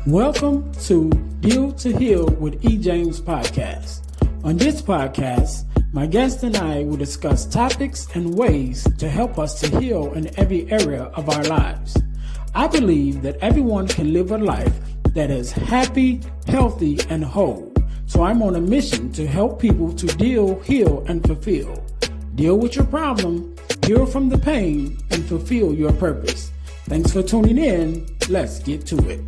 Welcome to Deal to Heal with E. James podcast. On this podcast, my guest and I will discuss topics and ways to help us to heal in every area of our lives. I believe that everyone can live a life that is happy, healthy, and whole. So I'm on a mission to help people to deal, heal, and fulfill. Deal with your problem, heal from the pain, and fulfill your purpose. Thanks for tuning in. Let's get to it.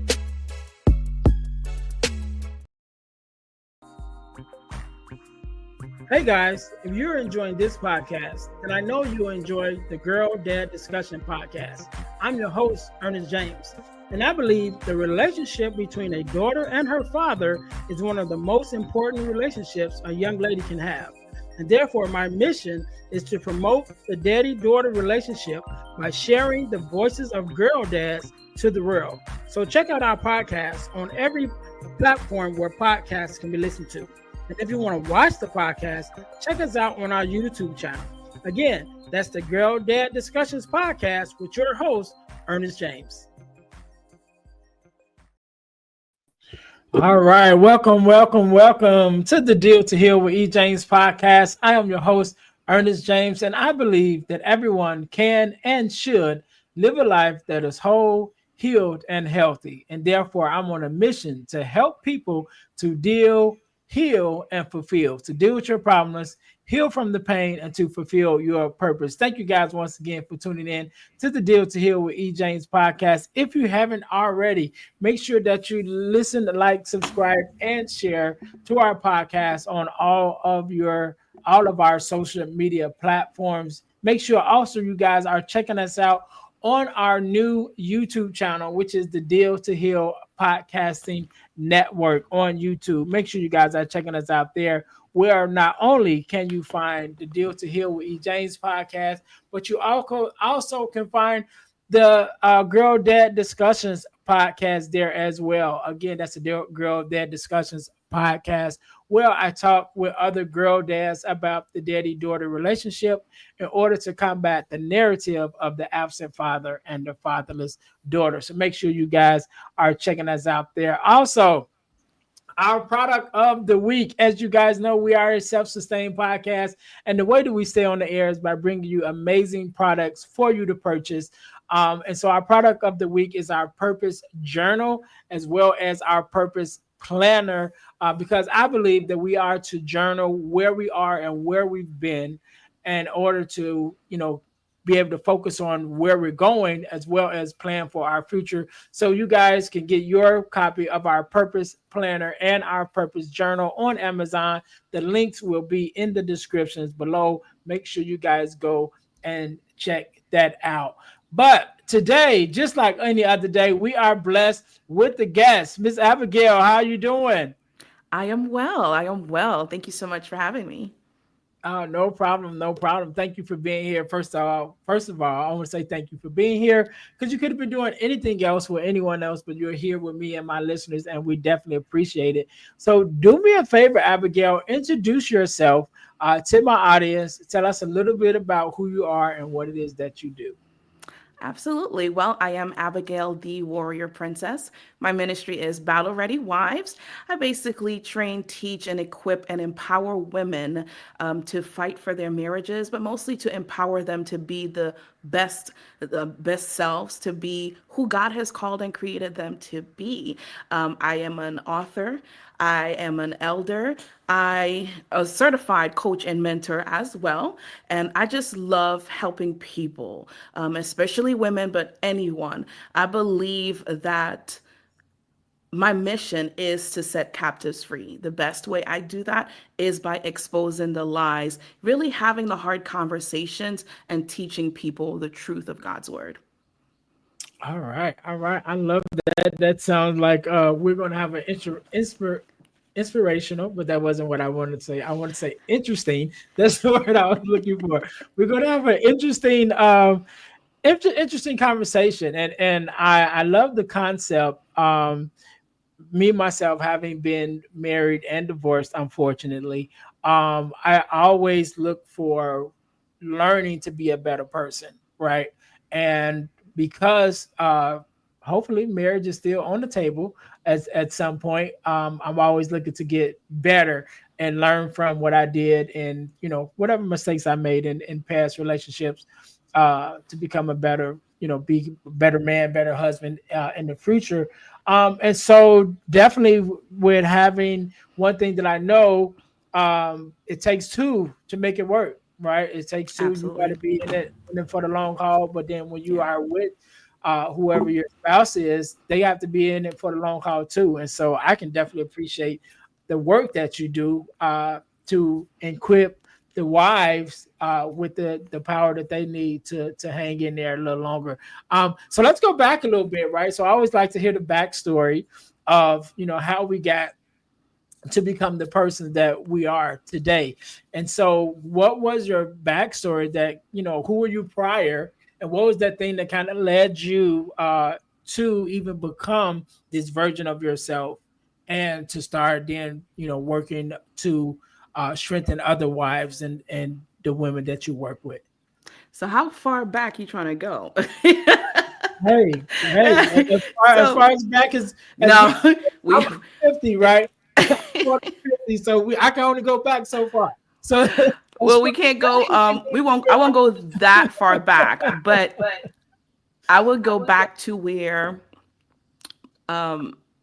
Hey guys, if you're enjoying this podcast, then I know you'll enjoy the Girl Dad Discussion podcast. I'm your host, Ernest James, and I believe the relationship between a daughter and her father is one of the most important relationships a young lady can have. And therefore, my mission is to promote the daddy-daughter relationship by sharing the voices of girl dads to the world. So check out our podcast on every platform where podcasts can be listened to. And if you want to watch the podcast, check us out on our YouTube channel. Again, that's the Girl Dad Discussions podcast with your host, Ernest James. All right, welcome to the Deal to Heal with E. James podcast. I am your host, Ernest James, and I believe that everyone can and should live a life that is whole, healed, and healthy. And therefore, I'm on a mission to help people to deal, heal, and fulfill, to deal with your problems, heal from the pain, and to fulfill your purpose. Thank you guys once again for tuning in to the Deal to Heal with E. James podcast. If you haven't already, make sure that you listen, like, subscribe, and share to our podcast on all of our social media platforms. Make sure also you guys are checking us out on our new YouTube channel, which is the Deal to Heal Podcasting Network on YouTube. Make sure you guys are checking us out there, where not only can you find the Deal to Heal with E. James podcast, but you also can find the Girl Dad Discussions podcast there as well. Again, that's the Girl Dad Discussions podcast, where I talk with other girl dads about the daddy-daughter relationship in order to combat the narrative of the absent father and the fatherless daughter. So make sure you guys are checking us out there. Also, our product of the week, as you guys know, we are a self-sustained podcast, and the way that we stay on the air is by bringing you amazing products for you to purchase. And so our product of the week is our Purpose Journal, as well as our Purpose Planner, because I believe that we are to journal where we are and where we've been in order to, be able to focus on where we're going, as well as plan for our future. So you guys can get your copy of our Purpose Planner and our Purpose Journal on Amazon. The links will be in the descriptions below. Make sure you guys go and check that out. But today, just like any other day, we are blessed with the guest. Miss Abigail, how are you doing? I am well. Thank you so much for having me. No problem, no problem. Thank you for being here. First of all, I want to say thank you for being here, because you could have been doing anything else with anyone else, but you're here with me and my listeners, and we definitely appreciate it. So do me a favor, Abigail, introduce yourself to my audience. Tell us a little bit about who you are and what it is that you do. Absolutely. Well, I am Abigail, the Warrior Princess. My ministry is Battle Ready Wives. I basically train, teach, and equip and empower women to fight for their marriages, but mostly to empower them to be the best selves, to be who God has called and created them to be. I am an author. I am an elder. I a certified coach and mentor as well. And I just love helping people, especially women, but anyone. I believe that my mission is to set captives free. The best way I do that is by exposing the lies, really having the hard conversations and teaching people the truth of God's word. All right, all right. I love that. That sounds like we're gonna have an inspirational, but that wasn't what I wanted to say. I want to say interesting. That's the word I was looking for. We're gonna have an interesting conversation, and I love the concept. Me myself, having been married and divorced, unfortunately, I always look for learning to be a better person, right? And because hopefully marriage is still on the table at some point. I'm always looking to get better and learn from what I did and whatever mistakes I made in past relationships, to become a better, be a better man, better husband in the future. And so definitely with having one thing that I know, it takes two to make it work, right? It takes two. You got Absolutely. to be in it for the long haul. But then when you Yeah. are with whoever your spouse is, they have to be in it for the long haul too. And so I can definitely appreciate the work that you do to equip the wives with the power that they need to hang in there a little longer. So let's go back a little bit, right? So I always like to hear the backstory of how we got to become the person that we are today. And so, what was your backstory? That who were you prior, and what was that thing that kind of led you to even become this version of yourself, and to start then working to strengthen other wives and the women that you work with. So how far back you trying to go? Hey, hey, as So far as back as we, no, we I'm 50, right? I'm 50, so I can only go back so far. So as well, far we can't go. as I won't go that far back, but I would go back to where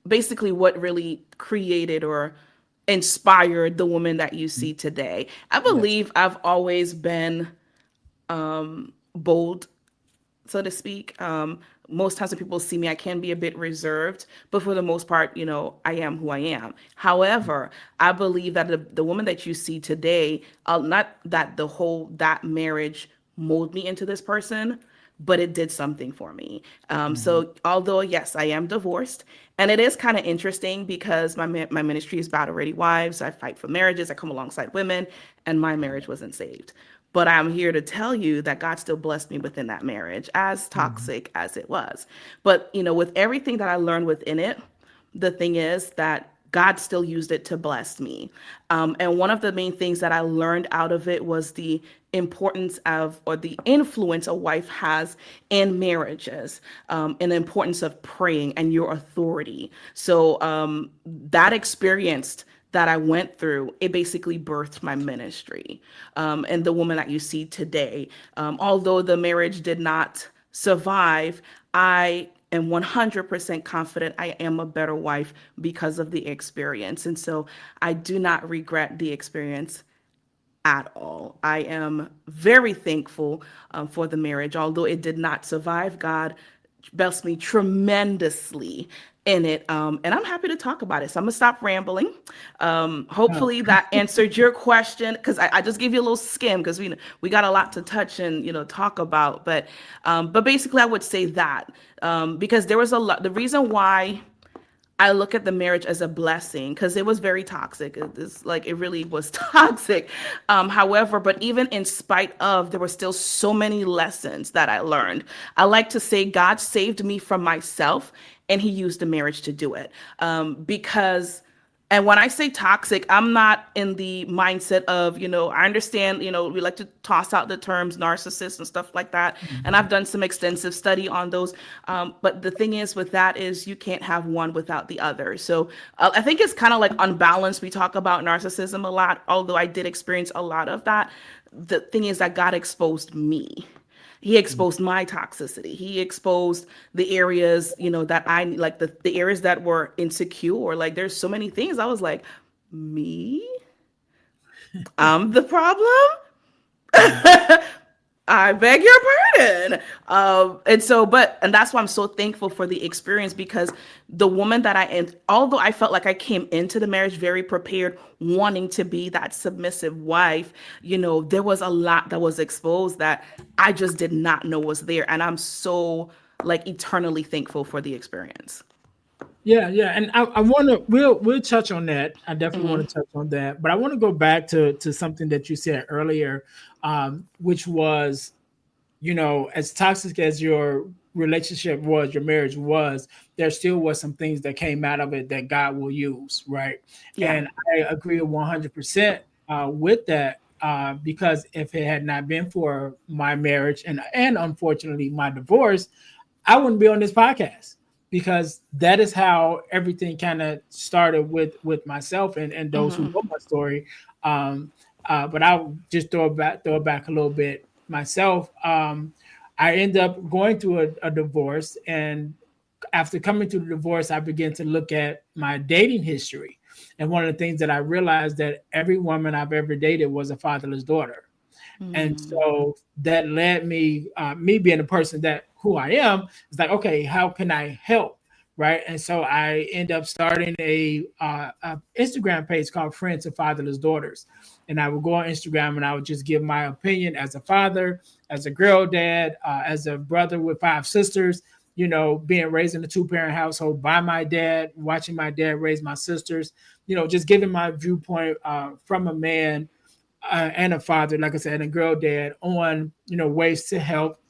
basically what really created or inspired the woman that you see today. I yes. believe I've always been bold, so to speak. Most times when people see me, I can be a bit reserved, but for the most part, I am who I am. However, I believe that the woman that you see today, not that that marriage molded me into this person, but it did something for me. Mhm. So although yes, I am divorced, and it is kind of interesting because my ministry is battle ready wives. I fight for marriages. I come alongside women, and my marriage wasn't saved. But I'm here to tell you that God still blessed me within that marriage, as Mhm. toxic as it was. But with everything that I learned within it, the thing is that God still used it to bless me. And one of the main things that I learned out of it was the importance of, or the influence a wife has in marriages, and the importance of praying and your authority. So that experience that I went through, it basically birthed my ministry, and the woman that you see today. Although the marriage did not survive, I am 100% confident I am a better wife because of the experience. And so I do not regret the experience at all. I am very thankful for the marriage. Although it did not survive, God blessed me tremendously in it. And I'm happy to talk about it. So I'm going to stop rambling. Oh, Hopefully that answered your question, because I just gave you a little skim because we got a lot to touch and talk about. But basically I would say that because there was a lot. The reason why I look at the marriage as a blessing because it was very toxic. It really was toxic. However, but even in spite of, there were still so many lessons that I learned. I like to say God saved me from myself, and He used the marriage to do it. Because and when I say toxic, I'm not in the mindset of, I understand, we like to toss out the terms narcissist and stuff like that. And I've mhm. done some extensive study on those. But the thing is with that is you can't have one without the other. So I think it's kind of like unbalanced. We talk about narcissism a lot, although I did experience a lot of that. The thing is that God exposed me. He exposed my toxicity. He exposed the areas, that I like, the areas that were insecure. Like there's so many things. I was like, me? I'm the problem? Mhm. I beg your pardon. And that's why I'm so thankful for the experience, because the woman that and although I felt like I came into the marriage very prepared, wanting to be that submissive wife, there was a lot that was exposed that I just did not know was there. And I'm so like eternally thankful for the experience. Yeah, yeah, and I want to we'll touch on that. I definitely want to touch on that, but I want to go back to something that you said earlier, which was as toxic as your relationship was, your marriage was, there still was some things that came out of it that God will use, right? Yeah. And I agree 100% with that, because if it had not been for my marriage and unfortunately my divorce, I wouldn't be on this podcast. because that is how everything kind of started with myself and those who Mm-hmm. know my story. Um, but I'll just throw it back a little bit myself. I end up going through a divorce, and after coming through the divorce, I began to look at my dating history. And one of the things that I realized that every woman I've ever dated was a fatherless daughter. And Mm-hmm. so that led me, me being the person that who I am, it's like, okay, how can I help? Right. And so I end up starting a Instagram page called Friends of Fatherless Daughters. And I would go on Instagram and I would just give my opinion as a father, as a girl dad, as a brother with 5 sisters, being raised in a two-parent household by my dad, watching my dad raise my sisters, just giving my viewpoint from a man and a father, like I said, and a girl dad on ways to help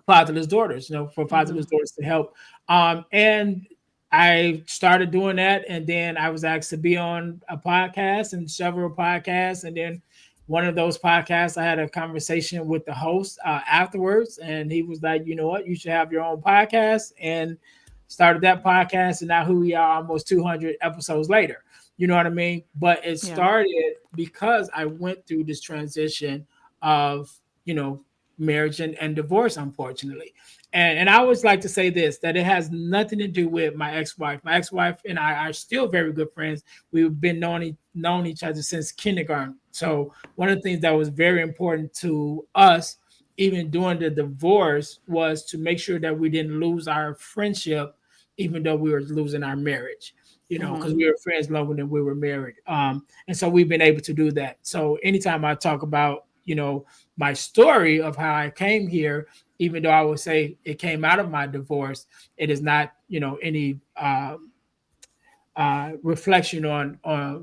fatherless daughters, for Mm-hmm. fatherless daughters to help. And I started doing that, and then I was asked to be on a podcast and several podcasts, and then one of those podcasts, I had a conversation with the host afterwards, and he was like, "You know what? You should have your own podcast." And started that podcast, and now who we are, almost 200 episodes later. You know what I mean? But it Yeah. started because I went through this transition of you know marriage and divorce, unfortunately. And I always like to say this, that it has nothing to do with my ex-wife. My ex-wife and I are still very good friends. We've been known each other since kindergarten. So one of the things that was very important to us, even during the divorce, was to make sure that we didn't lose our friendship, even though we were losing our marriage. Mm-hmm. Because we were friends longer than we were married. And so we've been able to do that. So anytime I talk about, my story of how I came here, even though I would say it came out of my divorce, it is not, any reflection on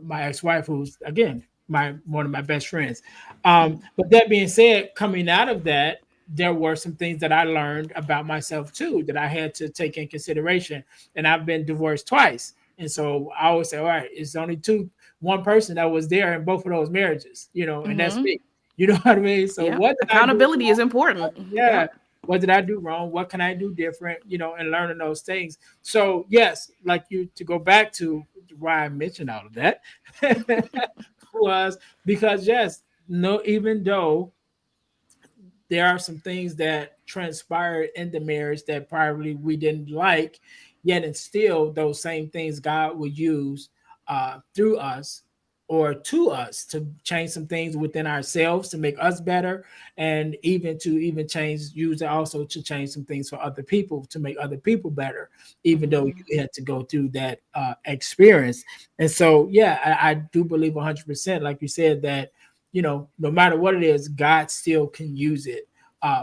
my ex-wife, who's again my one of my best friends. But that being said, coming out of that, there were some things that I learned about myself too that I had to take in consideration. And I've been divorced twice, and so I always say, all right, it's only one person that was there in both of those marriages, and that's Mm-hmm. me. You know what I mean? So Yep. what did I do Accountability is wrong? important. Yeah. Yep. What did I do wrong? What can I do different? And learning those things. So yes, like you to go back to why I mentioned all of that was because yes, no, even though there are some things that transpired in the marriage that probably we didn't like, yet and still those same things God would use through us or to us to change some things within ourselves to make us better, and even change use it also to change some things for other people to make other people better, even though Mm-hmm. you had to go through that experience. And so yeah, I do believe 100%, like you said, that no matter what it is, God still can use it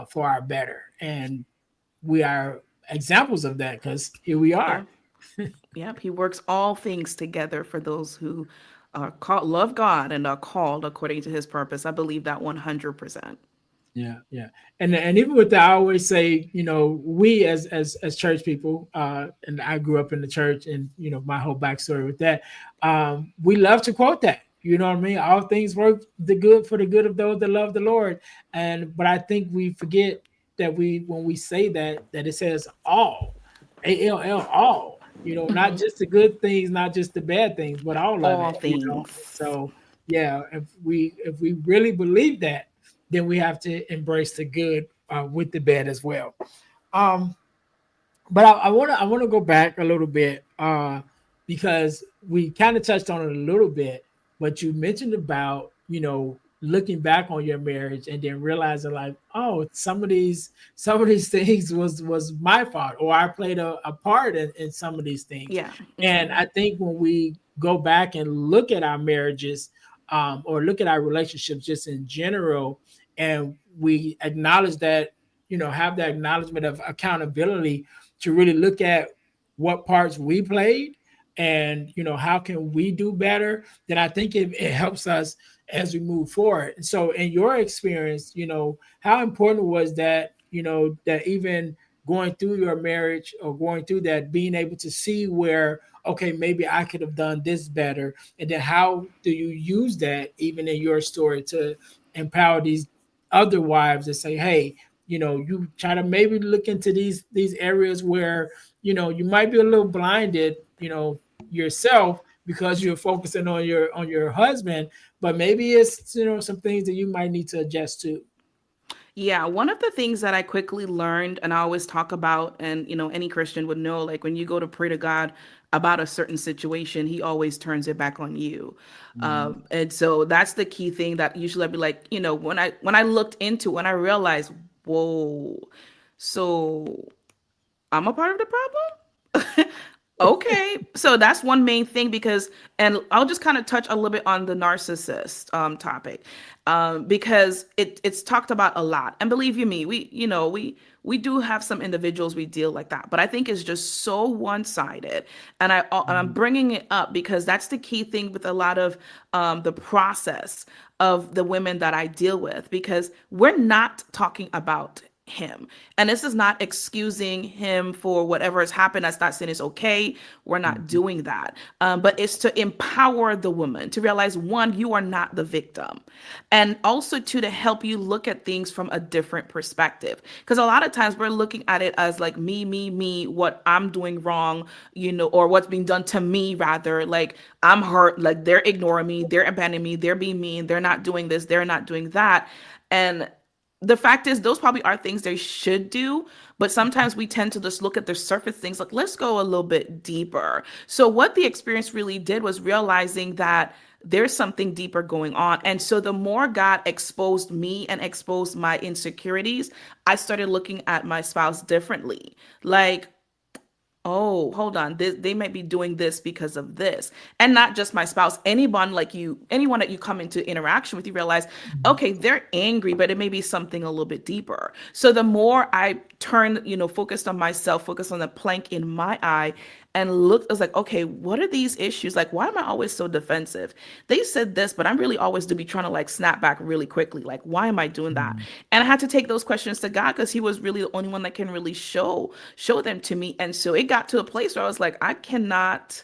for our better. And we are examples of that because here we are. Yeah. Yep. He works all things together for those who are called, love God and are called according to his purpose. I believe that 100%. Yeah, yeah, and even with that, I always say, we as church people, and I grew up in the church, and my whole backstory with that, we love to quote that. You know what I mean? All things work the good for the good of those that love the Lord, and but I think we forget that when we say that it says all, all. Not Hmm. just the good things, not just the bad things, but all of All it. things. So yeah, if we really believe that, then we have to embrace the good with the bad as well. Um, but I want to go back a little bit because we kind of touched on it a little bit, but you mentioned about looking back on your marriage and then realizing like, oh, some of these things was my fault, or I played a part in some of these things. Yeah. And Hmm. I think when we go back and look at our marriages, or look at our relationships just in general, and we acknowledge that, have that acknowledgement of accountability to really look at what parts we played, and how can we do better, then I think it helps us as we move forward. And so in your experience, how important was that, that even going through your marriage or going through that, being able to see where, okay, maybe I could have done this better, and then how do you use that even in your story to empower these other wives to say, hey, you try to maybe look into these areas where you might be a little blinded, yourself because you're focusing on your husband, but maybe it's some things that you might need to adjust to. Yeah, one of the things that I quickly learned, and I always talk about, and any Christian would know, like when you go to pray to God about a certain situation, He always turns it back on you. Mhm. And so that's the key thing that usually I'd be like, when I looked into, when I realized, whoa, so I'm a part of the problem. Okay, so that's one main thing because, and I'll just kind of touch a little bit on the narcissist topic, because it's talked about a lot. And believe you me, we do have some individuals we deal like that, but I think it's just so one sided. And I'm Mhm. bringing it up because that's the key thing with a lot of the process of the women that I deal with, because we're not talking about him. And this is not excusing him for whatever has happened. That's not saying it's okay. We're not Mhm. doing that. But it's to empower the woman to realize, one, you are not the victim. And also, two, to help you look at things from a different perspective. Because a lot of times we're looking at it as like me, what I'm doing wrong, or what's being done to me, rather. Like I'm hurt, like they're ignoring me, they're abandoning me, they're being mean, they're not doing this, they're not doing that. And the fact is those probably are things they should do, but sometimes we tend to just look at the surface things, like let's go a little bit deeper. So what the experience really did was realizing that there's something deeper going on. And so the more God exposed me and exposed my insecurities, I started looking at my spouse differently. Like, oh, hold on, they might be doing this because of this. And not just my spouse, anyone that you come into interaction with, you realize, Mhm. okay, they're angry, but it may be something a little bit deeper. So the more I turned, focused on myself, focused on the plank in my eye, and looked, I was like, okay, what are these issues? Like, why am I always so defensive? They said this, but I'm really always to be trying to like snap back really quickly. Like, why am I doing that? Mhm. And I had to take those questions to God, because He was really the only one that can really show them to me. And so it got to a place where I was like, I cannot,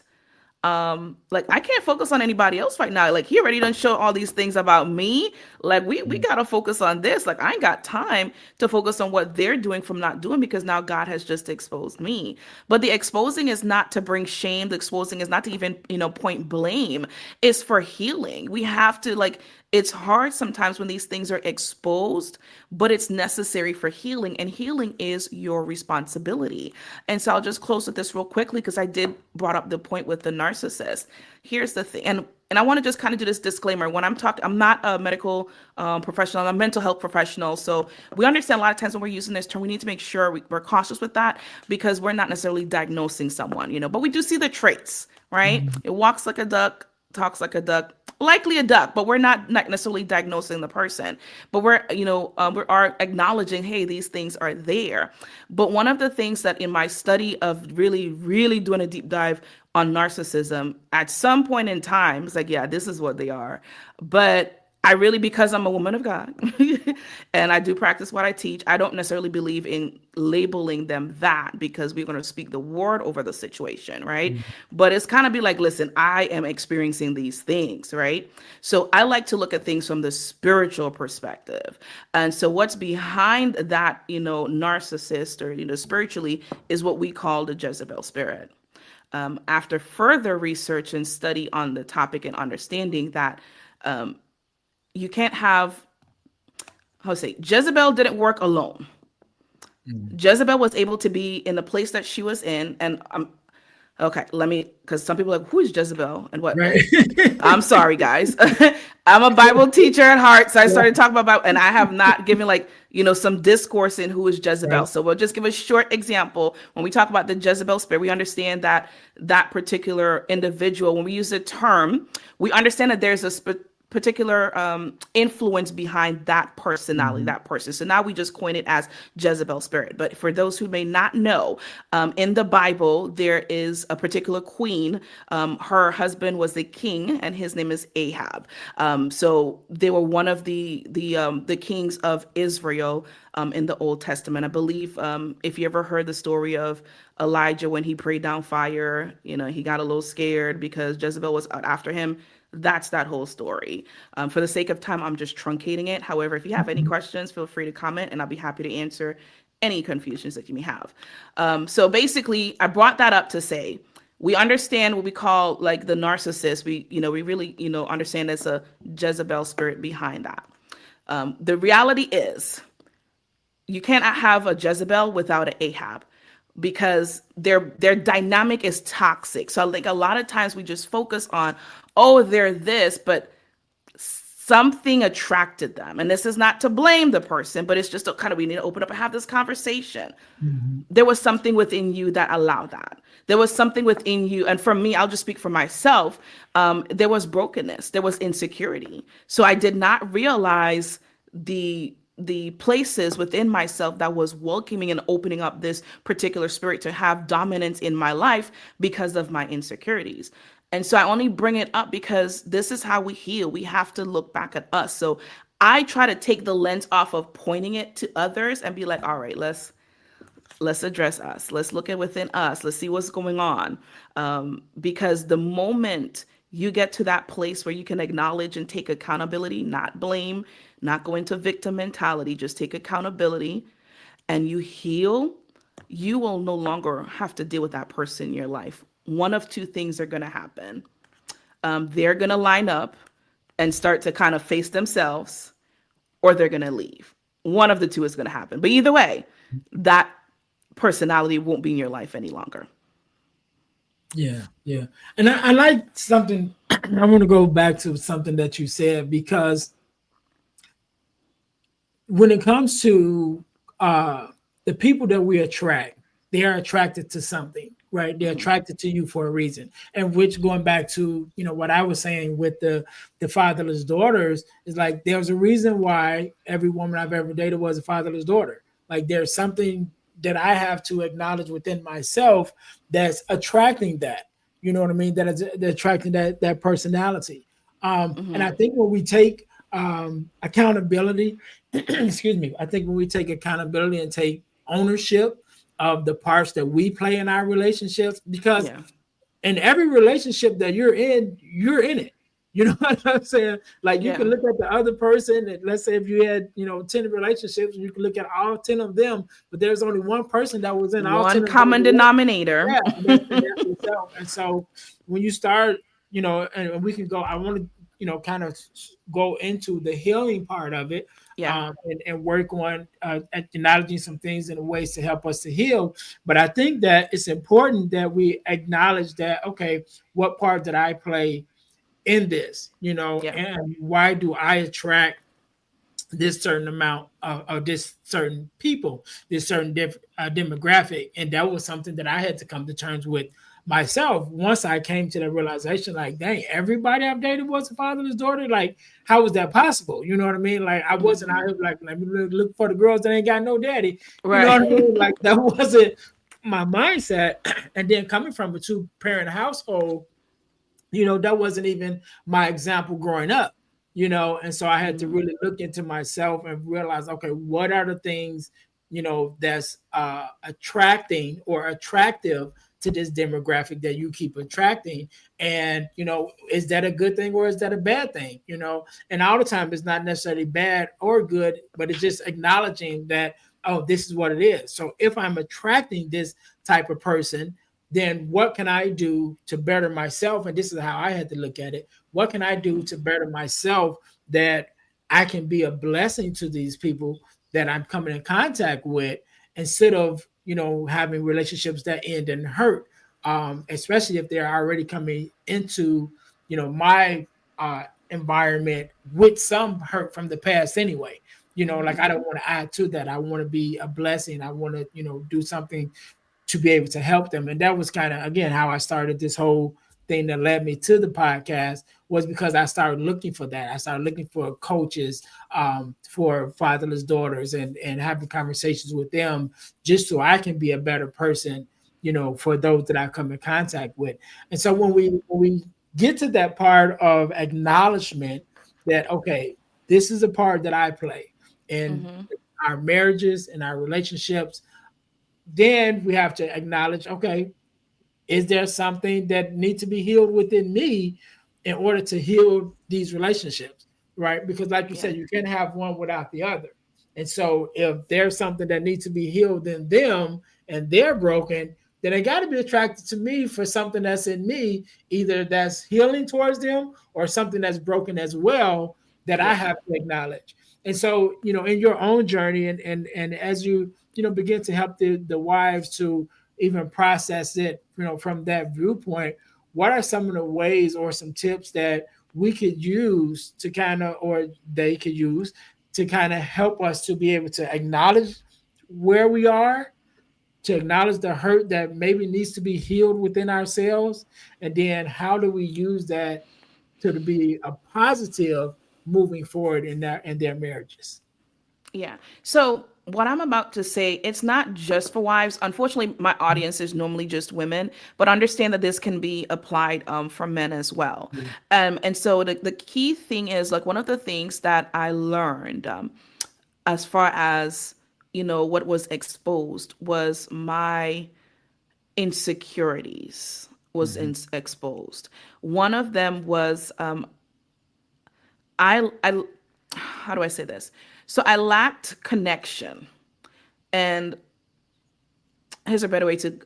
like I can't focus on anybody else right now. Like he already done show all these things about me. Like we gotta focus on this. Like I ain't got time to focus on what they're doing from not doing, because now God has just exposed me. But the exposing is not to bring shame. The exposing is not to even, point blame. It's for healing. We have to, like, it's hard sometimes when these things are exposed, but it's necessary for healing, and healing is your responsibility. And so I'll just close with this real quickly, because I did brought up the point with the narcissist. Here's the thing, and I want to just kind of do this disclaimer. When I'm talking, I'm not a medical professional, I'm a mental health professional. So we understand a lot of times when we're using this term, we need to make sure we're cautious with that, because we're not necessarily diagnosing someone, but we do see the traits, right? Mhm. It walks like a duck, talks like a duck, likely a duck, but we're not necessarily diagnosing the person. But we're, we are acknowledging, hey, these things are there. But one of the things that in my study of really, really doing a deep dive on narcissism, at some point in time, it's like, yeah, this is what they are. But I really, because I'm a woman of God and I do practice what I teach, I don't necessarily believe in labeling them that, because we're going to speak the word over the situation, right? Mhm. But it's kind of be like, listen, I am experiencing these things, right? So I like to look at things from the spiritual perspective. And so what's behind that, narcissist, or, spiritually, is what we call the Jezebel spirit. After further research and study on the topic and understanding that, you can't have, how to say, Jezebel didn't work alone. Mhm. Jezebel was able to be in the place that she was in. And okay, let me, because some people are like, who is Jezebel and what? Right. I'm sorry, guys. I'm a Bible teacher at heart, so I Yeah. started talking about Bible, and I have not given, like, some discourse in who is Jezebel. Right. So we'll just give a short example. When we talk about the Jezebel spirit, we understand that that particular individual, when we use the term, we understand that there's a particular influence behind that personality, Mhm. that person. So now we just coin it as Jezebel spirit. But for those who may not know, in the Bible, there is a particular queen. Her husband was the king, and his name is Ahab. So they were one of the kings of Israel in the Old Testament. I believe, if you ever heard the story of Elijah when he prayed down fire, he got a little scared because Jezebel was out after him. That's that whole story. For the sake of time, I'm just truncating it. However, if you have any Mhm. questions, feel free to comment, and I'll be happy to answer any confusions that you may have. So basically, I brought that up to say we understand what we call like the narcissist. We really, understand there's a Jezebel spirit behind that. The reality is you can't have a Jezebel without an Ahab because their dynamic is toxic. So like a lot of times we just focus on, oh, they're this, but something attracted them. And this is not to blame the person, but it's just a kind of, we need to open up and have this conversation. Mhm. There was something within you that allowed that. There was something within you. And for me, I'll just speak for myself. There was brokenness, there was insecurity. So I did not realize the places within myself that was welcoming and opening up this particular spirit to have dominance in my life because of my insecurities. And so I only bring it up because this is how we heal. We have to look back at us. So I try to take the lens off of pointing it to others and be like, all right, let's address us. Let's look at within us. Let's see what's going on. Because the moment you get to that place where you can acknowledge and take accountability, not blame, not go into victim mentality, just take accountability and you heal, you will no longer have to deal with that person in your life. One of two things are going to happen. They're going to line up and start to kind of face themselves, or they're going to leave. One of the two is going to happen. But either way, that personality won't be in your life any longer. Yeah, yeah. And I like something. I want to go back to something that you said because when it comes to uh, the people that we attract, they are attracted to something, right? They're Mm-hmm. attracted to you for a reason. And which going back to what I was saying with the fatherless daughters is like there's a reason why every woman I've ever dated was a fatherless daughter. Like there's something that I have to acknowledge within myself that's attracting that. You know what I mean? That is that attracting that personality. And I Mm-hmm. think when we take accountability, excuse me, I think when we take accountability and take ownership of the parts that we play in our relationships, because Yeah. in every relationship that you're in it. You know what I'm saying? Like you Yeah. can look at the other person, and let's say if you had 10 relationships, you can look at all 10 of them, but there's only one person that was in all One 10 of those common relationships. denominator. Yeah, and that's yourself. And so when you start, and we can go, I want to, kind of go into the healing part of it, Yeah. and work on acknowledging some things and ways to help us to heal. But I think that it's important that we acknowledge that, okay, what part did I play in this, Yeah. and why do I attract this certain amount of this certain people, this certain demographic. And that was something that I had to come to terms with myself once I came to the realization, like, dang, everybody I've dated was a fatherless daughter. Like, how was that possible? You know what I mean? Like, I wasn't out Mm-hmm. here like, let me look for the girls that ain't got no daddy. You know Right. what I mean? Like, that wasn't my mindset. And then coming from a two-parent household, that wasn't even my example growing up, and so I had to Mm-hmm. really look into myself and realize, okay, what are the things, that's attracting or attractive to this demographic that you keep attracting. And is that a good thing or is that a bad thing? And all the time it's not necessarily bad or good, but it's just acknowledging that, oh, this is what it is. So if I'm attracting this type of person, then what can I do to better myself? And this is how I had to look at it. What can I do to better myself that I can be a blessing to these people that I'm coming in contact with, instead of, having relationships that end in hurt, especially if they're already coming into, my environment with some hurt from the past anyway. Like Mm-hmm. I don't want to add to that. I want to be a blessing. I want to, do something to be able to help them. And that was kind of, again, how I started this whole thing that led me to the podcast, was because I started looking for that. I started looking for coaches, for fatherless daughters, and having conversations with them just so I can be a better person, for those that I come in contact with. And so when Mm-hmm. we get to that part of acknowledgement that, okay, this is a part that I play in Mm-hmm. our marriages and our relationships, then we have to acknowledge, okay, is there something that needs to be healed within me in order to heal these relationships, right? Because like you Yeah. said, you can't have one without the other. And so if there's something that needs to be healed in them and they're broken, then they got to be attracted to me for something that's in me, either that's healing towards them or something that's broken as well that I Yeah. have to acknowledge. And so, in your own journey and as you, begin to help the wives to even process it, from that viewpoint, what are some of the ways or some tips that we could use to kind of, or they could use to kind of help us to be able to acknowledge where we are, to acknowledge the hurt that maybe needs to be healed within ourselves, and then how do we use that to be a positive moving forward in their marriages. Yeah. So what I'm about to say, it's not just for wives. Unfortunately, my audience is normally just women, but understand that this can be applied for men as well. And so the key thing is like one of the things that I learned as far as what was exposed was my insecurities was exposed. One of them was I how do I say this? So I lacked connection. And here's a better way to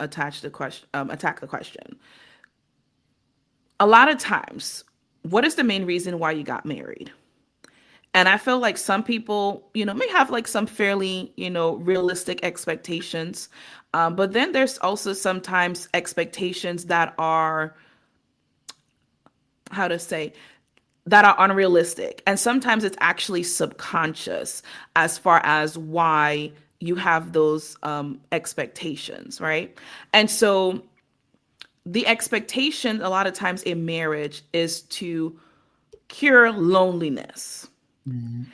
attack the question. A lot of times, what is the main reason why you got married? And I feel like some people, may have like some fairly, realistic expectations. But then there's also sometimes expectations that are, how to say, that are unrealistic. And sometimes it's actually subconscious as far as why you have those expectations, right? And so the expectation a lot of times in marriage is to cure loneliness. Mhm.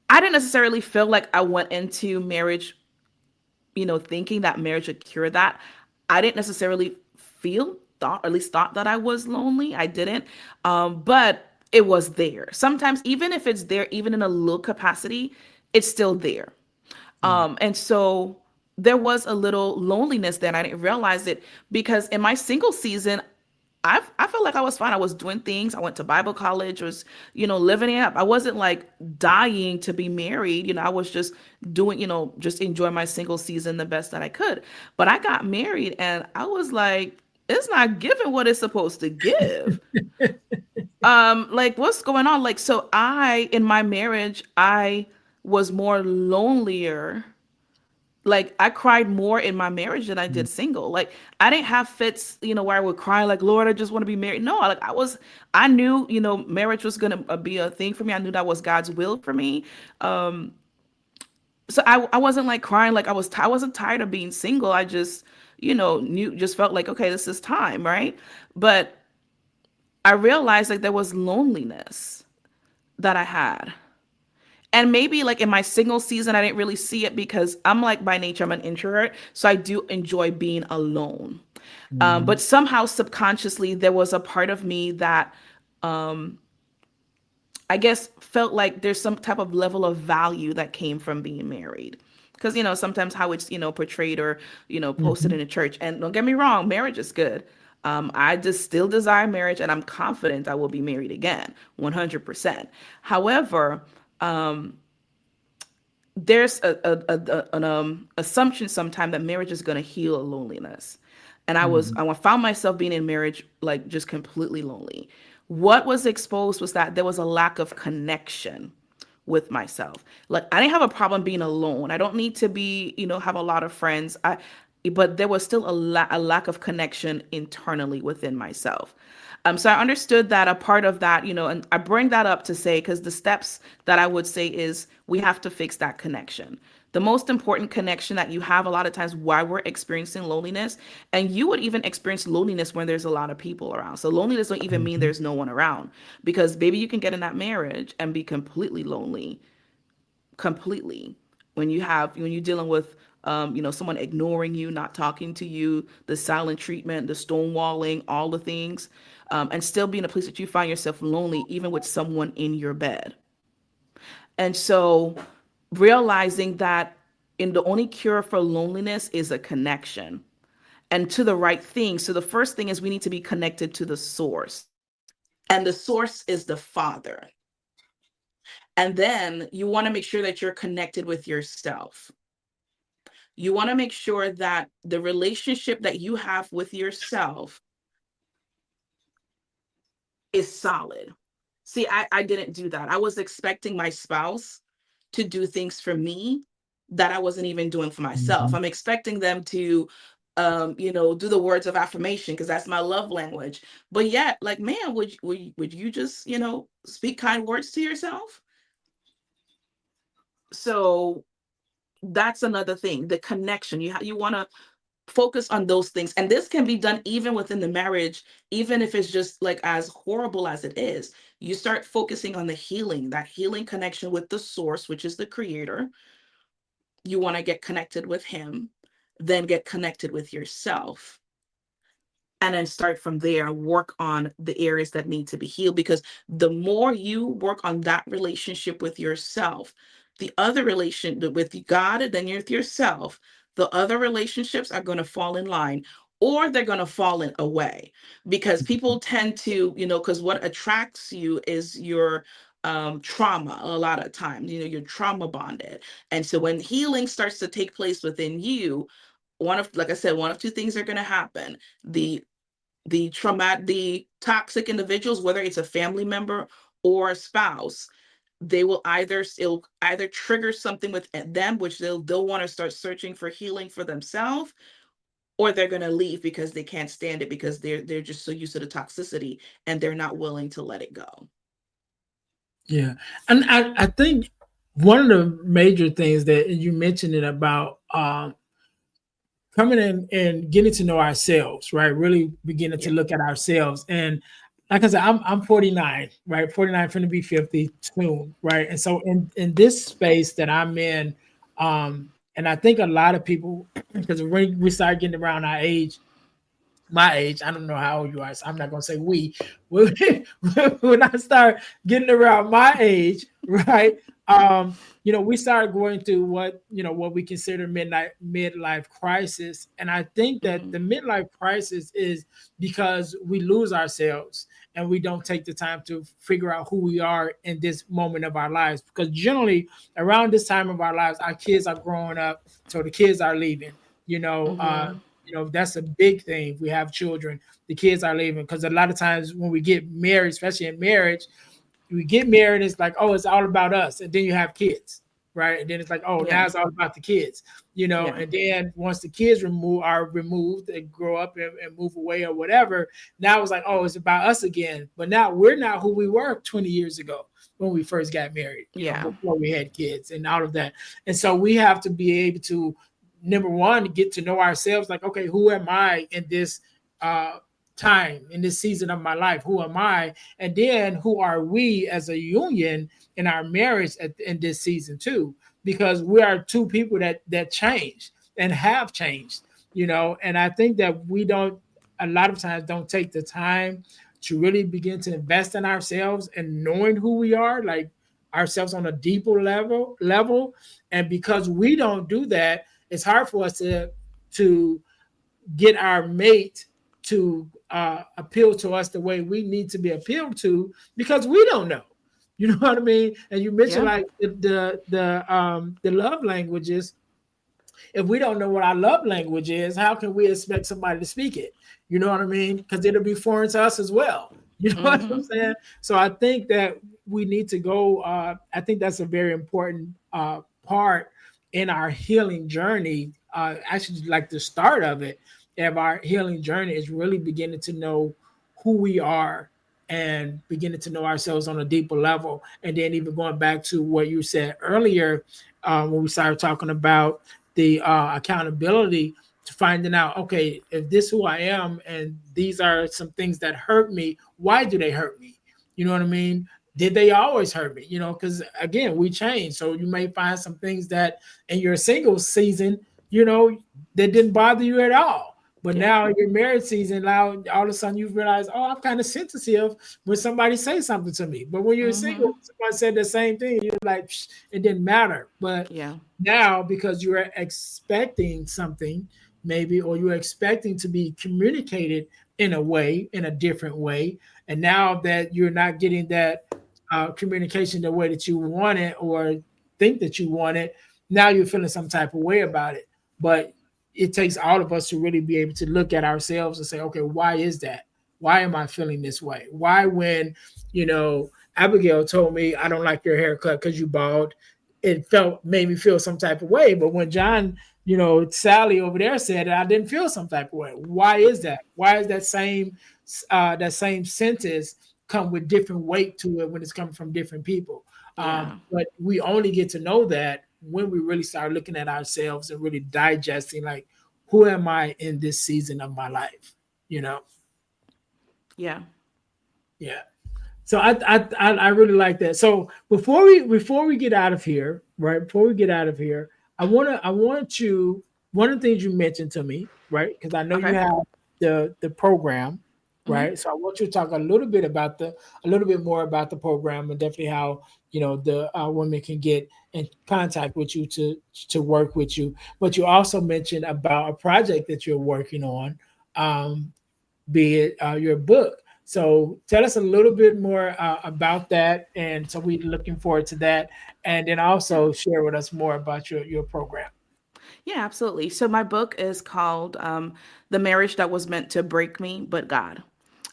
I didn't necessarily feel like I went into marriage, thinking that marriage would cure that. I didn't necessarily thought, or at least thought that I was lonely. I didn't. But it was there. Sometimes, even if it's there, even in a low capacity, it's still there. Right. And so there was a little loneliness then. I didn't realize it because in my single season, I felt like I was fine. I was doing things. I went to Bible college, was, living it up. I wasn't like dying to be married. I was just doing, just enjoying my single season the best that I could. But I got married and I was like, it's not giving what it's supposed to give. Like what's going on? Like, so in my marriage, I was more lonelier. Like I cried more in my marriage than I did single. Like I didn't have fits, where I would cry like, Lord, I just want to be married. No, like I knew, marriage was gonna be a thing for me. I knew that was God's will for me. So I wasn't like crying like I wasn't tired of being single. I just, just felt like, okay, this is time, right? But I realized like there was loneliness that I had. And maybe like in my single season, I didn't really see it because I'm like by nature, I'm an introvert. So I do enjoy being alone. But Mhm. somehow subconsciously, there was a part of me that I guess felt like there's some type of level of value that came from being married. Because, sometimes how it's, portrayed or, posted in Mhm. a church. And don't get me wrong, marriage is good. I just still desire marriage and I'm confident I will be married again, 100%. However, there's an assumption sometimes that marriage is going to heal loneliness. And Mhm. I found myself being in marriage like just completely lonely. What was exposed was that there was a lack of connection with myself. Like I didn't have a problem being alone. I don't need to be, have a lot of friends. But there was still a lack of connection internally within myself. So I understood that a part of that, and I bring that up to say, because the steps that I would say is we have to fix that connection. The most important connection that you have a lot of times why we're experiencing loneliness, and you would even experience loneliness when there's a lot of people around. So loneliness don't even mean Mhm. there's no one around, because maybe you can get in that marriage and be completely lonely, completely, when you're dealing with someone ignoring you, not talking to you, the silent treatment, the stonewalling, all the things, and still be in a place that you find yourself lonely even with someone in your bed. And so realizing that in the only cure for loneliness is a connection and to the right thing. So the first thing is we need to be connected to the source, and the source is the Father. And then you want to make sure that you're connected with yourself. You want to make sure that the relationship that you have with yourself is solid. See, I didn't do that. I was expecting my spouse to do things for me that I wasn't even doing for myself. Mhm. I'm expecting them to do the words of affirmation because that's my love language. But yet, like, man, would you just, speak kind words to yourself? So that's another thing, the connection. You want to focus on those things, and this can be done even within the marriage, even if it's just like as horrible as it is. You start focusing on the healing, that healing connection with the source, which is the creator. You want to get connected with him, then get connected with yourself, and then start from there, work on the areas that need to be healed, because the more you work on that relationship with yourself, the other relation with God, and then with yourself, the other relationships are going to fall in line, or they're going to fall in away, because people tend to, because what attracts you is your trauma. A lot of times, you're trauma bonded. And so when healing starts to take place within you, like I said, one of two things are going to happen. The toxic individuals, whether it's a family member or a spouse, it'll either trigger something with them, which they'll want to start searching for healing for themselves, or they're going to leave because they can't stand it, because they're just so used to the toxicity, and they're not willing to let it go. Yeah, and I think one of the major things that you mentioned it about coming in and getting to know ourselves, right? Really beginning to Yeah. look at ourselves. And like I said, I'm 49, right? 49 finna be 50 soon, right? And so in this space that I'm in, and I think a lot of people, because when we start getting around our age, my age, I don't know how old you are, so I'm not gonna say we. When when I start getting around my age, right? We started going through what we consider midlife crisis. And I think that Hmm. the midlife crisis is because we lose ourselves and we don't take the time to figure out who we are in this moment of our lives. Because generally around this time of our lives, our kids are growing up, so the kids are leaving. You know, uh, Hmm. that's a big thing. If we have children, the kids are leaving, because a lot of times when we get married, especially in marriage, we get married, it's like, oh, it's all about us. And then you have kids, right? And then it's like, oh, now Yeah. it's all about the kids, Yeah. and then once the kids are removed and grow up and move away or whatever, now it's like, oh, it's about us again. But now we're not who we were 20 years ago when we first got married, Yeah. before we had kids and all of that. And so we have to be able to, number one, get to know ourselves, like, okay, who am I in this uh time, in this season of my life? Who am I? And then who are we as a union in our marriage in this season too? Because we are two people that change and have changed, and I think that we don't, a lot of times, don't take the time to really begin to invest in ourselves and knowing who we are, like ourselves on a deeper level. And because we don't do that, it's hard for us to get our mate to appeal to us the way we need to be appealed to, because we don't know. You know what I mean? And you mentioned Yeah. like the love languages. If we don't know what our love language is, how can we expect somebody to speak it? You know what I mean? Because it'll be foreign to us as well. You know what I'm Hmm. saying? So I think that we need to go. I think that's a very important part in our healing journey. Actually, like the start of our healing journey is really beginning to know who we are and beginning to know ourselves on a deeper level. And then even going back to what you said earlier, when we started talking about the accountability, to finding out, okay, if this is who I am and these are some things that hurt me, why do they hurt me? You know what I mean? Did they always hurt me? Because again, we change. So you may find some things that in your single season, that didn't bother you at all. But Yeah. now in your marriage season, now all of a sudden you realize, oh, I'm kind of sensitive when somebody says something to me. But when you're single, Hmm. somebody said the same thing, you're like, psh, it didn't matter. But Yeah. now, because you're expecting something, maybe, or you're expecting to be communicated in a way, in a different way, and now that you're not getting that communication the way that you want it or think that you want it, now you're feeling some type of way about it. But it takes all of us to really be able to look at ourselves and say, okay, why is that? Why am I feeling this way? Why, when, you know, Abigail told me, I don't like your haircut because you bald, it felt, made me feel some type of way. But when John, you know, Sally over there said it, I didn't feel some type of way. Why is that? Why is that same sentence come with different weight to it when it's coming from different people? Yeah. But we only get to know that when we really start looking at ourselves and really digesting, like, who am I in this season of my life? You know? Yeah. Yeah. So I really like that. So before we get out of here, right? Before we get out of here, I want you, one of the things you mentioned to me, right? Because I know you Okay. have the program, Hmm. right? So I want you to talk a little bit more about the program and definitely how, you know, the women can get in contact with you to work with you. But you also mentioned about a project that you're working on, um, be it your book. So tell us a little bit more about that, and so we're looking forward to that, and then Yeah. also share with us more about your program. Yeah, absolutely. So my book is called The Marriage That Was Meant to Break Me, But God.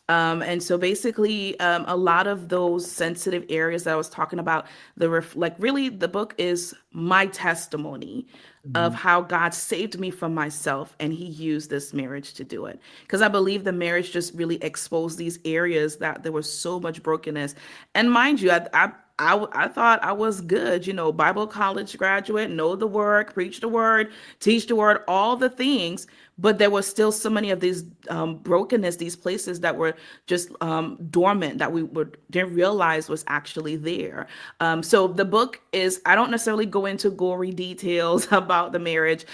And so basically, a lot of those sensitive areas that I was talking about, like really, the book is my testimony of Mhm. how God saved me from myself, and He used this marriage to do it. Because I believe the marriage just really exposed these areas that there was so much brokenness. And mind you, I thought I was good, Bible college graduate, know the word, preach the word, teach the word, all the things. But there was still so many of these brokenness, these places that were just dormant that didn't realize was actually there. So the book is, I don't necessarily go into gory details about the marriage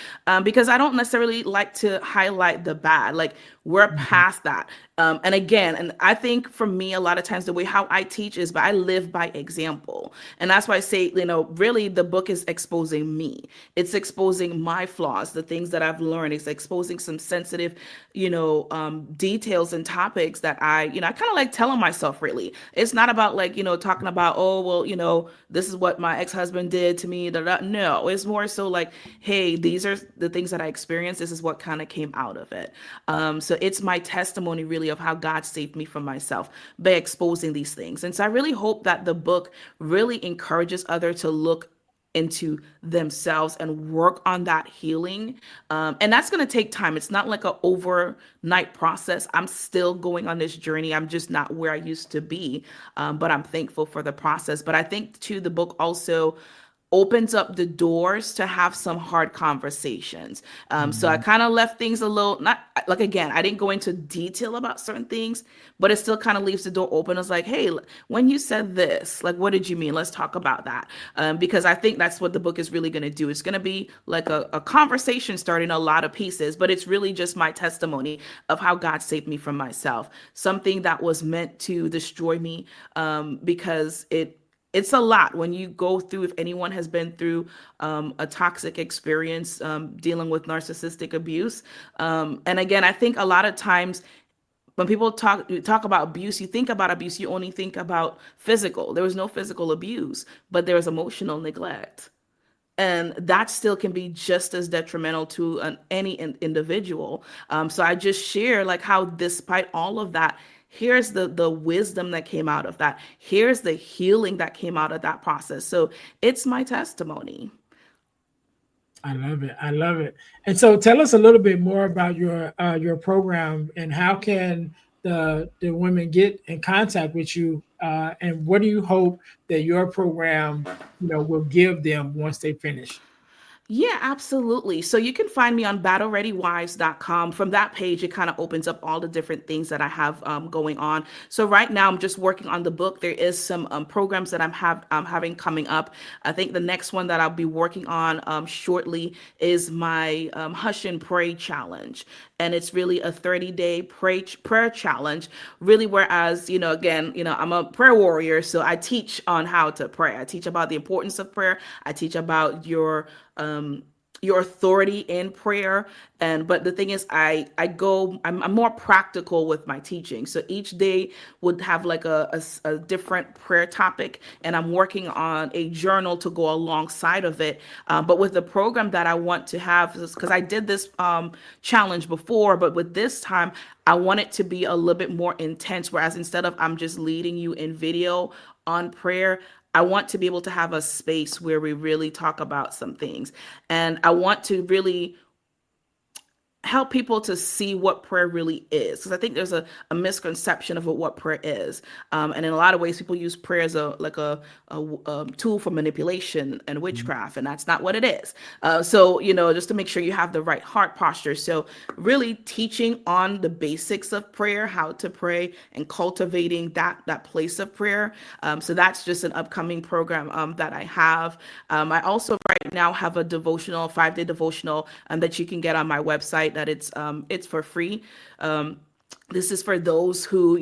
because I don't necessarily like to highlight the bad. Like, we're Mhm. past that. And again, and I think for me, a lot of times the way how I teach is, but I live by example. And that's why I say, really the book is exposing me. It's exposing my flaws, the things that I've learned. It's exposing some sensitive, details and topics that I kind of like telling myself, really. It's not about like, talking about, oh, well, this is what my ex-husband did to me. Da, da. No, it's more so like, hey, these are the things that I experienced. This is what kind of came out of it. So it's my testimony really of how God saved me from myself by exposing these things. And so I really hope that the book really encourages others to look into themselves and work on that healing. And that's going to take time. It's not like an overnight process. I'm still going on this journey. I'm just not where I used to be. But I'm thankful for the process. But I think, too, the book also opens up the doors to have some hard conversations. So I Mhm. kind of left things a little, not like, again, I didn't go into detail about certain things, but it still kind of leaves the door open. It's like, hey, when you said this, like, what did you mean? Let's talk about that. Because I think that's what the book is really going to do. It's going to be like a conversation starting a lot of pieces, but it's really just my testimony of how God saved me from myself, something that was meant to destroy me because it's a lot when you go through, if anyone has been through a toxic experience dealing with narcissistic abuse. And again, I think a lot of times when people talk about abuse, you think about abuse, you only think about physical. There was no physical abuse, but there was emotional neglect, and that still can be just as detrimental to any individual. So I just share like how, despite all of that, here's the wisdom that came out of that. Here's the healing that came out of that process. So it's my testimony. I love it. I love it. And so tell us a little bit more about your program and how can the women get in contact with you, and what do you hope that your program, you know, will give them once they finish? Yeah, absolutely. So you can find me on battlereadywives.com. From that page, it kind of opens up all the different things that I have going on. So right now, I'm just working on the book. There is some programs that I'm having coming up. I think the next one that I'll be working on shortly is my Hush and Pray challenge, and it's really a 30-day prayer challenge. Really, whereas again, I'm a prayer warrior, so I teach on how to pray. I teach about the importance of prayer. I teach about your your authority in prayer. And but the thing is, I'm more practical with my teaching. So each day would have like a different prayer topic, and I'm working on a journal to go alongside of it. But with the program that I want to have, because I did this challenge before, but with this time I want it to be a little bit more intense, whereas instead of I'm just leading you in video on prayer, I want to be able to have a space where we really talk about some things. And I want to really help people to see what prayer really is, because I think there's a misconception of what prayer is, and in a lot of ways people use prayer as a tool for manipulation and witchcraft, and that's not what it is. So just to make sure you have the right heart posture, so really teaching on the basics of prayer, how to pray, and cultivating that place of prayer. So that's just an upcoming program that I have. I also right now have a devotional, 5-day devotional, that you can get on my website. That it's for free. This is for those who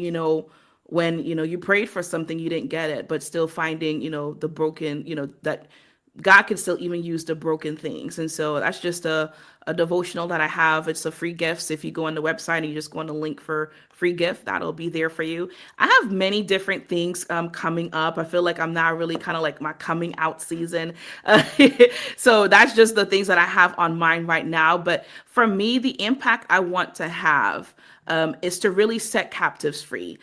when you prayed for something, you didn't get it, but still finding the broken, that God can still even use the broken things. And so that's just a devotional that I have. It's a free gift. So if you go on the website and you just go on the link for free gift, that'll be there for you. I have many different things coming up. I feel like I'm now really kind of like my coming out season. So that's just the things that I have on mind right now. But for me, the impact I want to have is to really set captives free.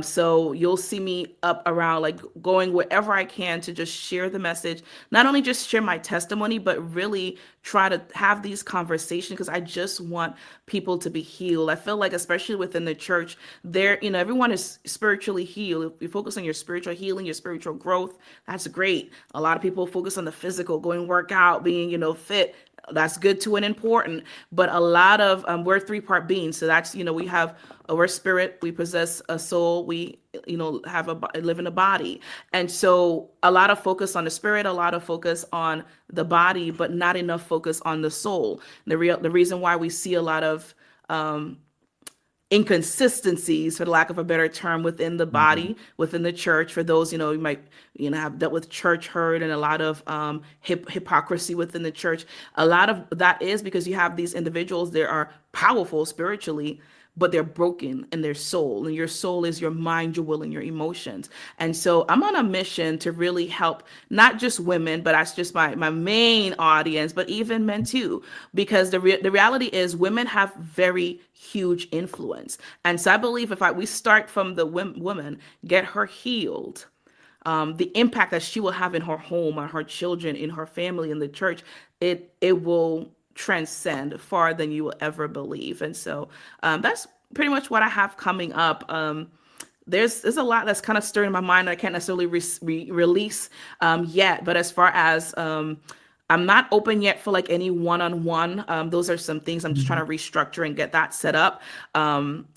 So you'll see me up around, like going wherever I can to just share the message, not only just share my testimony, but really try to have these conversations, because I just want people to be healed. I feel like, especially within the church, everyone is spiritually healed. If you focus on your spiritual healing, your spiritual growth, that's great. A lot of people focus on the physical, going work out, being, fit. That's good too and important, but a lot of we're three-part beings. So that's we have we're spirit, we possess a soul, we have live in a body, and so a lot of focus on the spirit, a lot of focus on the body, but not enough focus on the soul. The reason why we see a lot of inconsistencies, for the lack of a better term, within the Mhm. body, within the church, for those you might have dealt with church hurt, and a lot of hypocrisy within the church. A lot of that is because you have these individuals that are powerful spiritually, but they're broken in their soul, and your soul is your mind, your will, and your emotions. And so I'm on a mission to really help not just women, but that's just my main audience, but even men too, because the reality is women have very huge influence. And so I believe if we start from the woman, get her healed, the impact that she will have in her home, on her children, in her family, in the church, it will transcend far than you will ever believe. And so that's pretty much what I have coming up. There's a lot that's kind of stirring my mind that I can't necessarily release yet. But as far as I'm not open yet for like any one-on-one. Those are some things I'm just trying Mhm. to restructure and get that set up.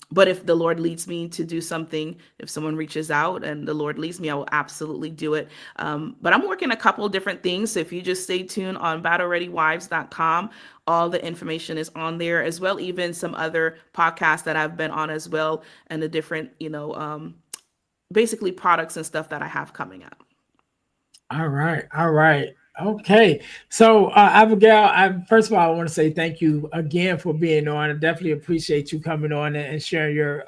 But if the Lord leads me to do something, if someone reaches out and the Lord leads me, I will absolutely do it. But I'm working a couple of different things. So if you just stay tuned on battlereadywives.com, all the information is on there as well. Even some other podcasts that I've been on as well, and the different, basically products and stuff that I have coming up. All right, all right. Okay. So, Abigail, first of all, I want to say thank you again for being on. I definitely appreciate you coming on and sharing your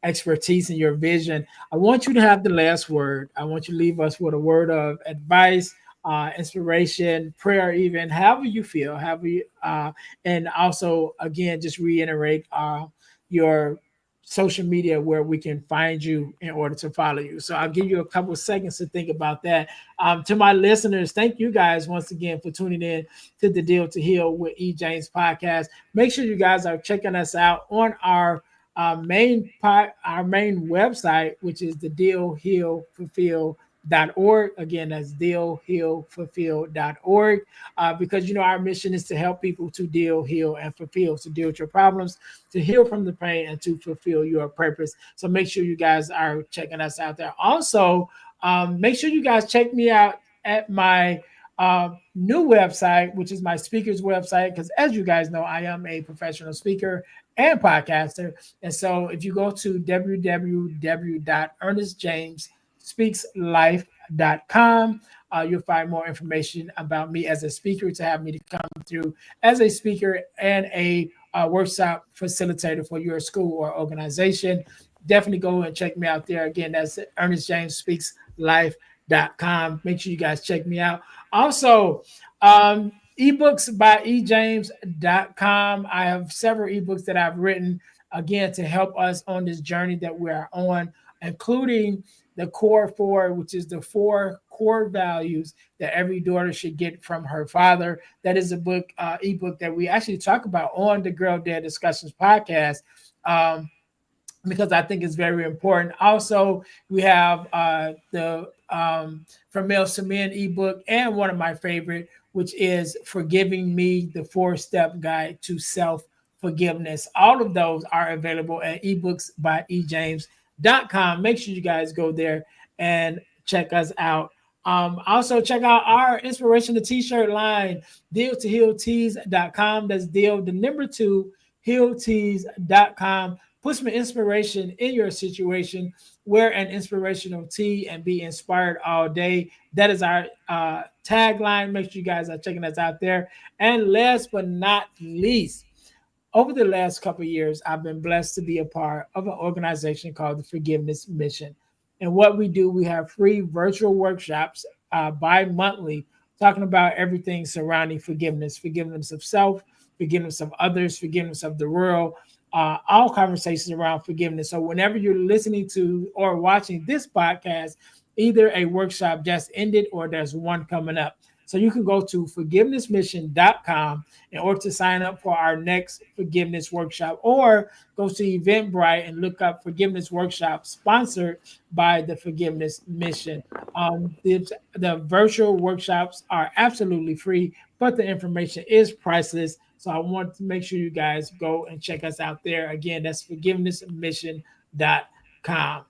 expertise and your vision. I want you to have the last word. I want you to leave us with a word of advice, inspiration, prayer, even however you feel, and also, again, just reiterate your social media where we can find you in order to follow you. So I'll give you a couple of seconds to think about that. To my listeners, thank you guys once again for tuning in to the Deal to Heal with E. James podcast. Make sure you guys are checking us out on our our main website, which is the Deal Heal Fulfill.org. Again, that's dealhealfulfill.org. Because our mission is to help people to deal, heal, and fulfill, to deal with your problems, to heal from the pain, and to fulfill your purpose. So make sure you guys are checking us out there. Also, make sure you guys check me out at my new website, which is my speaker's website, because as you guys know, I am a professional speaker and podcaster. And so if you go to www.ernestjamesspeakslife.com, you'll find more information about me as a speaker to have me to come through as a speaker and a workshop facilitator for your school or organization. Definitely go and check me out there. Again, that's ernestjamesspeakslife.com. Make sure you guys check me out. Also, ebooks by ejames.com. I have several ebooks that I've written again to help us on this journey that we are on, including the core four, which is the four core values that every daughter should get from her father. That is a book, ebook that we actually talk about on the Girl Dad Discussions podcast. Um, because I think it's very important. Also, we have the From Males to Men ebook, and one of my favorite, which is Forgiving Me, the 4-Step Guide to Self Forgiveness. All of those are available at ebooks by ejames.com. Make sure you guys go there and check us out. Also, check out our inspirational t-shirt line, deal to healtees.com. That's deal, the number two, healtees.com. Put some inspiration in your situation. Wear an inspirational tee and be inspired all day. That is our tagline. Make sure you guys are checking us out there. And last but not least, over the last couple of years, I've been blessed to be a part of an organization called the Forgiveness Mission. And what we do, we have free virtual workshops bi-monthly talking about everything surrounding forgiveness, forgiveness of self, forgiveness of others, forgiveness of the world, all conversations around forgiveness. So whenever you're listening to or watching this podcast, either a workshop just ended or there's one coming up. So you can go to forgivenessmission.com in order to sign up for our next forgiveness workshop, or go to Eventbrite and look up forgiveness workshop sponsored by the Forgiveness Mission. The virtual workshops are absolutely free, but the information is priceless. So I want to make sure you guys go and check us out there. Again, that's forgivenessmission.com.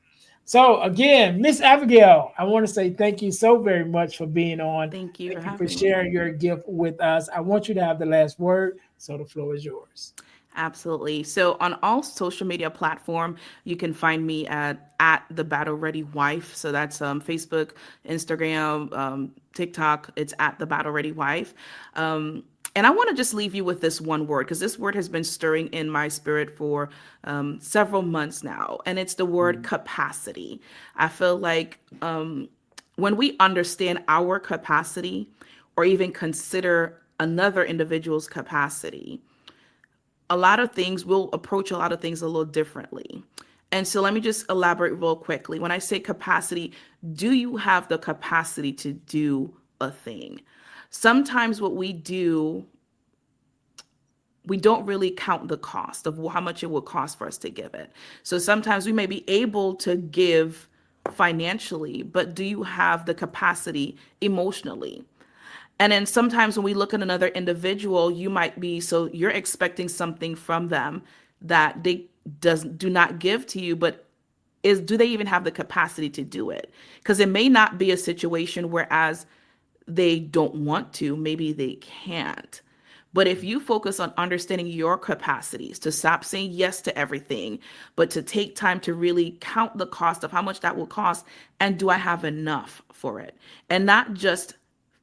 So again, Miss Abigail, I want to say thank you so very much for being on. Thank you for Thank you for having me. sharing your gift with us. I want you to have the last word, so the floor is yours. Absolutely. So on all social media platform, you can find me at the Battle Ready Wife. So that's Facebook, Instagram, TikTok. It's at the Battle Ready Wife. And I want to just leave you with this one word, because this word has been stirring in my spirit for several months now, and it's the word capacity. I feel like when we understand our capacity, or even consider another individual's capacity, a lot of things, we'll approach a lot of things a little differently. And so let me just elaborate real quickly. When I say capacity, do you have the capacity to do a thing? Sometimes what we do, we don't really count the cost of how much it will cost for us to give it. So sometimes we may be able to give financially, but do you have the capacity emotionally? And then sometimes when we look at another individual, you might be, so you're expecting something from them that they do not give to you, but do they even have the capacity to do it? Because it may not be a situation whereas they don't want to, maybe they can't. But if you focus on understanding your capacities, to stop saying yes to everything, but to take time to really count the cost of how much that will cost, and do I have enough for it? And not just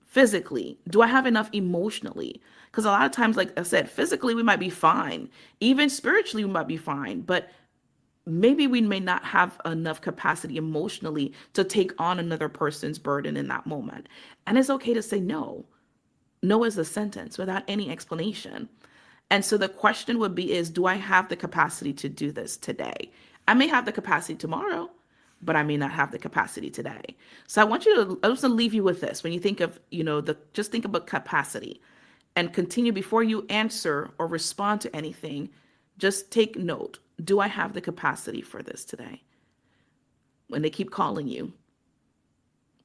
physically, do I have enough emotionally? Because a lot of times, like I said, physically we might be fine, even spiritually we might be fine, but maybe we may not have enough capacity emotionally to take on another person's burden in that moment. And it's okay to say no. No is a sentence without any explanation. And so the question would be is, do I have the capacity to do this today? I may have the capacity tomorrow, but I may not have the capacity today. So I just want to leave you with this. When you think of, just think about capacity, and continue before you answer or respond to anything. Just take note. Do I have the capacity for this today? When they keep calling you,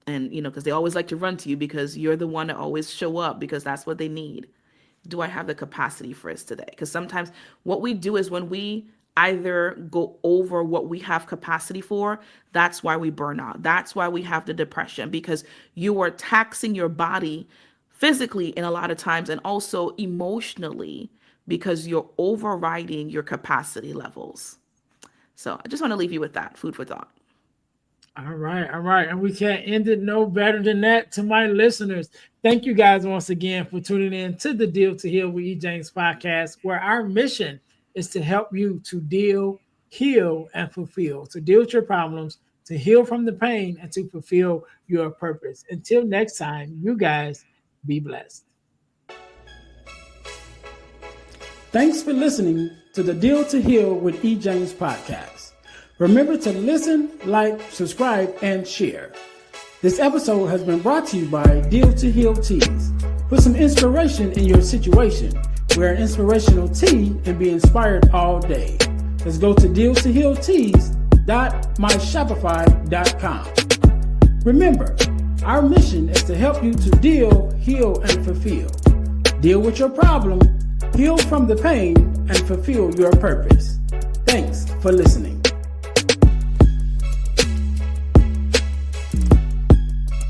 and because they always like to run to you because you're the one that always show up because that's what they need. Do I have the capacity for this today? Because sometimes what we do is when we either go over what we have capacity for, that's why we burn out. That's why we have the depression, because you are taxing your body physically in a lot of times, and also emotionally, because you're overriding your capacity levels. So I just want to leave you with that food for thought. All right, all right. And we can't end it no better than that. To my listeners, thank you guys once again for tuning in to the Deal to Heal with E. James podcast, where our mission is to help you to deal, heal, and fulfill, to deal with your problems, to heal from the pain, and to fulfill your purpose. Until next time, you guys be blessed. Thanks for listening to the Deal to Heal with E. James podcast. Remember to listen, like, subscribe, and share. This episode has been brought to you by Deal to Heal Teas. Put some inspiration in your situation. Wear an inspirational tea and be inspired all day. Let's go to dealtohealteas.myshopify.com. Remember, our mission is to help you to deal, heal, and fulfill. Deal with your problem, heal from the pain, and fulfill your purpose. Thanks for listening.